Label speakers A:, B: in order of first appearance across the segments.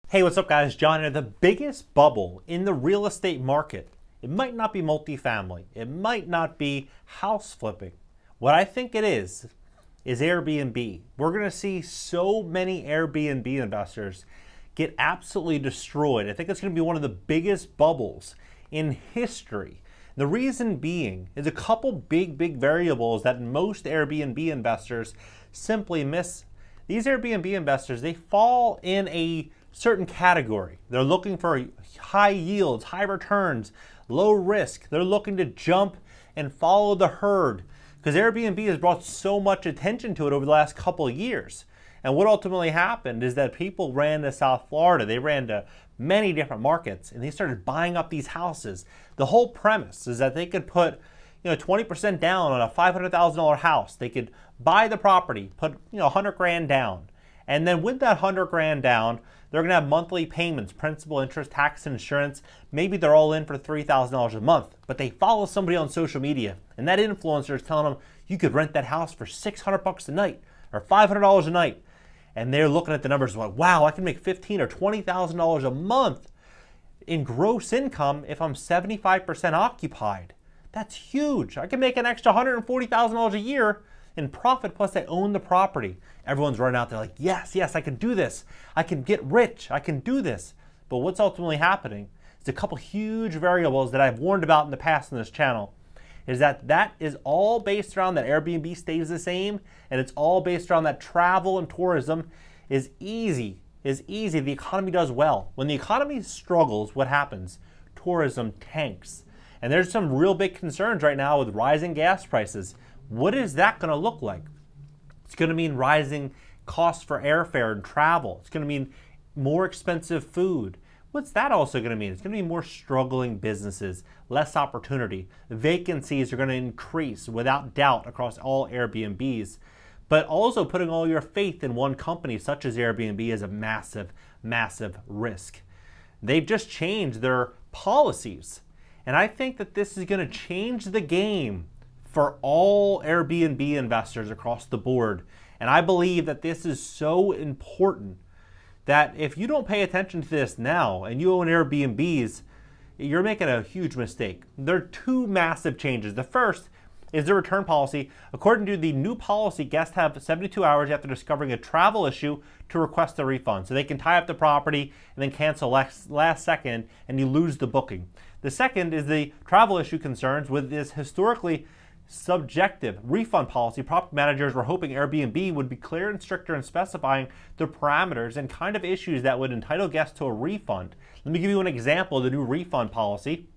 A: Hey, what's up guys? John here. The biggest bubble in the real estate market, it might not be multifamily. It might not be house flipping. What I think it is Airbnb. We're going to see so many Airbnb investors get absolutely destroyed. I think it's going to be one of the biggest bubbles in history. The reason being is a couple big variables that most Airbnb investors simply miss. These Airbnb investors, they fall in a certain category. They're looking for high yields, high returns, low risk. They're looking to jump and follow the herd because Airbnb has brought so much attention to it over the last couple of years. And what ultimately happened is that people ran to South Florida. They ran to many different markets and they started buying up these houses. The whole premise is that they could put 20% down on a $500,000 house. They could buy the property, put 100 grand down. And then with that 100 grand down, they're going to have monthly payments, principal, interest, tax, and insurance. Maybe they're all in for $3,000 a month, but they follow somebody on social media, and that influencer is telling them, you could rent that house for $600 a night or $500 a night. And they're looking at the numbers like, wow, I can make $15,000 or $20,000 a month in gross income if I'm 75% occupied. That's huge. I can make an extra $140,000 a year in profit, plus I own the property. Everyone's running out there like, yes, I can do this. I can get rich. I can do this. But what's ultimately happening is a couple huge variables that I've warned about in the past in this channel is that is all based around that Airbnb stays the same, and it's all based around that travel and tourism is easy. The economy does well. When the economy struggles, what happens? Tourism tanks. And there's some real big concerns right now with rising gas prices. What is that going to look like? It's going to mean rising costs for airfare and travel. It's going to mean more expensive food. What's that also going to mean? It's going to be more struggling businesses, less opportunity. Vacancies are going to increase without doubt across all Airbnbs. But also putting all your faith in one company such as Airbnb is a massive risk. They've just changed their policies. And I think that this is going to change the game for all Airbnb investors across the board. And I believe that this is so important that if you don't pay attention to this now and you own Airbnbs, you're making a huge mistake. There are two massive changes. The first is the return policy. According to the new policy, guests have 72 hours after discovering a travel issue to request a refund. So they can tie up the property and then cancel last second and you lose the booking. The second is the travel issue concerns with this historically subjective refund policy. Property managers were hoping Airbnb would be clear and stricter in specifying the parameters and kind of issues that would entitle guests to a refund. Let me give you an example of the new refund policy.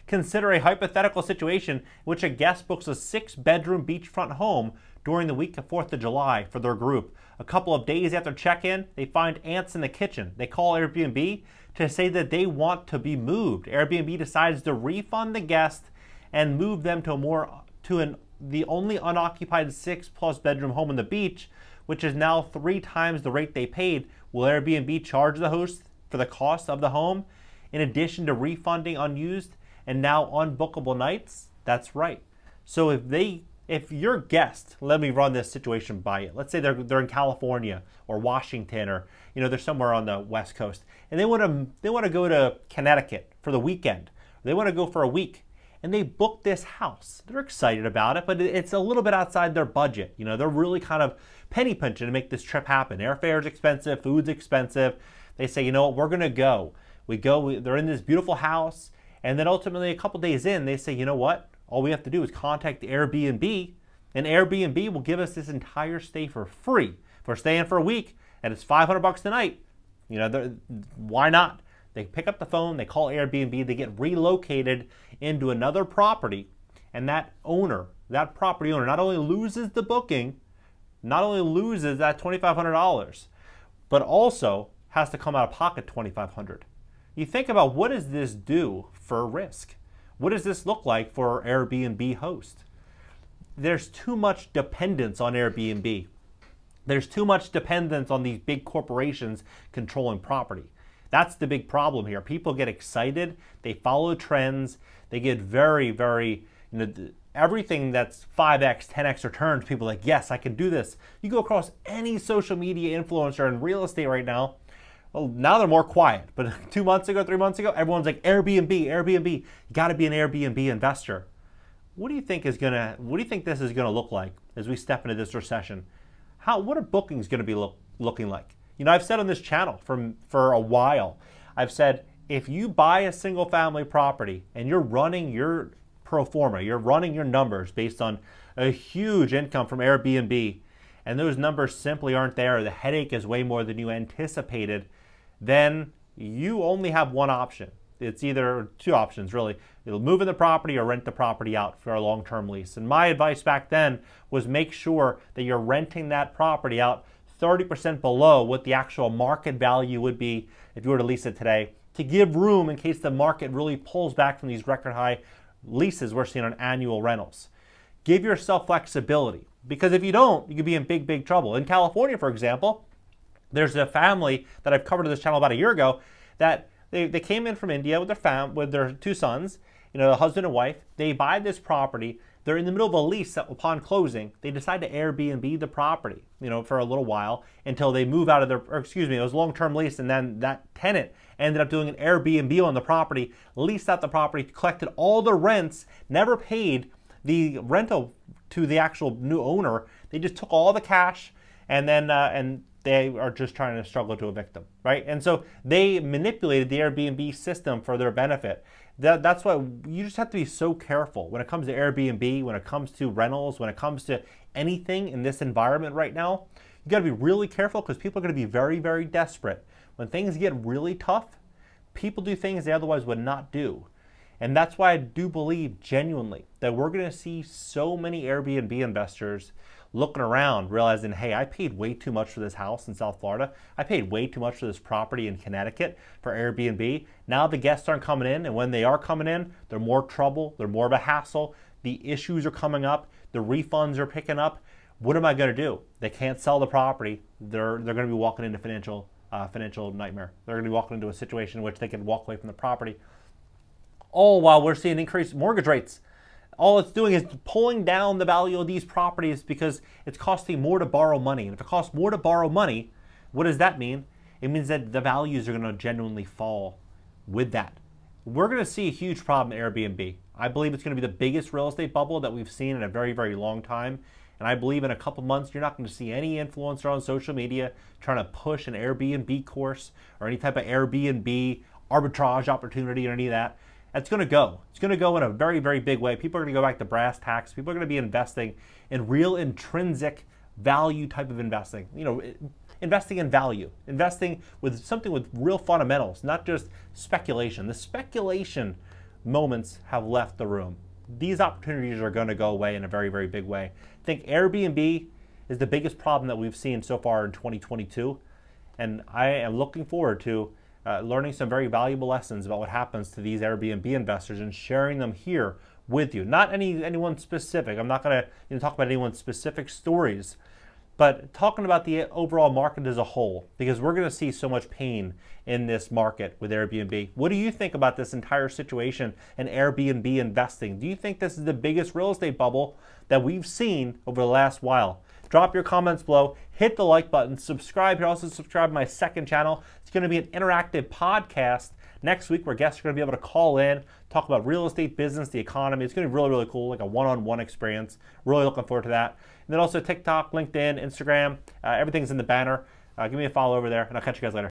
A: Consider a hypothetical situation in which a guest books a 6-bedroom beachfront home during the week of 4th of July for their group. A couple of days after check-in, they find ants in the kitchen. They call Airbnb to say that they want to be moved. Airbnb decides to refund the guest and move them to the only unoccupied 6+ bedroom home on the beach, which is now 3 times the rate they paid. Will Airbnb charge the host for the cost of the home in addition to refunding unused and now unbookable nights? That's right. So if your guest, let me run this situation by you. Let's say they're in California or Washington or they're somewhere on the West Coast and they want to go to Connecticut for the weekend. They want to go for a week. And they booked this house. They're excited about it, but it's a little bit outside their budget. They're really kind of penny pinching to make this trip happen. Airfare's expensive, food's expensive. They say, you know what, we're gonna go. They're in this beautiful house, and then ultimately a couple days in, they say, you know what, all we have to do is contact Airbnb, and Airbnb will give us this entire stay for free. If we're staying for a week, and it's $500 a night, why not? They pick up the phone, they call Airbnb, they get relocated into another property, and that property owner not only loses the booking, not only loses that $2,500, but also has to come out of pocket $2,500. You think about what does this do for risk? What does this look like for Airbnb host? There's too much dependence on Airbnb. There's too much dependence on these big corporations controlling property. That's the big problem here. People get excited, they follow trends, they get very, everything that's 5x, 10x returns, people are like, yes, I can do this. You go across any social media influencer in real estate right now, Well, now they're more quiet, but 2 months ago, 3 months ago, everyone's like Airbnb, Airbnb. You got to be an Airbnb investor. What do you think this is gonna look like as we step into this recession? What are bookings gonna be looking like? You know, I've said on this channel for a while, I've said if you buy a single family property and you're running your pro forma, you're running your numbers based on a huge income from Airbnb, and those numbers simply aren't there, the headache is way more than you anticipated, then you only have one option. It's either two options, really. You'll move in the property or rent the property out for a long-term lease. And my advice back then was make sure that you're renting that property out 30% below what the actual market value would be if you were to lease it today, to give room in case the market really pulls back from these record high leases we're seeing on annual rentals. Give yourself flexibility, because if you don't, you could be in big, big trouble. In California, for example, there's a family that I've covered on this channel about a year ago that they came in from India with their two sons, you know, a husband and wife. They buy this property. They're in the middle of a lease that upon closing, they decide to Airbnb the property, you know, for a little while until they move out of it was a long-term lease, and then that tenant ended up doing an Airbnb on the property, leased out the property, collected all the rents, never paid the rental to the actual new owner. They just took all the cash and then they are just trying to struggle to evict them, right? And so they manipulated the Airbnb system for their benefit. That's why you just have to be so careful when it comes to Airbnb, when it comes to rentals, when it comes to anything in this environment right now. You got to be really careful, because people are going to be very, very desperate. When things get really tough, people do things they otherwise would not do. And that's why I do believe genuinely that we're going to see so many Airbnb investors looking around, realizing, hey, I paid way too much for this house in South Florida. I paid way too much for this property in Connecticut for Airbnb. Now the guests aren't coming in, and when they are coming in, they're more trouble, they're more of a hassle. The issues are coming up, the refunds are picking up. What am I going to do? They can't sell the property. They're going to be walking into financial nightmare. They're going to be walking into a situation in which they can walk away from the property. All while we're seeing increased mortgage rates. All it's doing is pulling down the value of these properties because it's costing more to borrow money. And if it costs more to borrow money, what does that mean? It means that the values are going to genuinely fall with that. We're going to see a huge problem in Airbnb. I believe it's going to be the biggest real estate bubble that we've seen in a very, very long time. And I believe in a couple months, you're not going to see any influencer on social media trying to push an Airbnb course or any type of Airbnb arbitrage opportunity or any of that. It's going to go. It's going to go in a very, very big way. People are going to go back to brass tacks. People are going to be investing in real intrinsic value type of investing. You know, investing in value, investing with something with real fundamentals, not just speculation. The speculation moments have left the room. These opportunities are going to go away in a very, very big way. I think Airbnb is the biggest problem that we've seen so far in 2022. And I am looking forward to learning some very valuable lessons about what happens to these Airbnb investors and sharing them here with you. Not anyone specific. I'm not going to talk about anyone's specific stories, but talking about the overall market as a whole, because we're going to see so much pain in this market with Airbnb. What do you think about this entire situation and Airbnb investing? Do you think this is the biggest real estate bubble that we've seen over the last while? Drop your comments below, hit the like button, subscribe here. Also subscribe to my second channel. It's going to be an interactive podcast next week where guests are going to be able to call in, talk about real estate, business, the economy. It's going to be really, really cool, like a one-on-one experience. Really looking forward to that. And then also TikTok, LinkedIn, Instagram, everything's in the banner. Give me a follow over there, and I'll catch you guys later.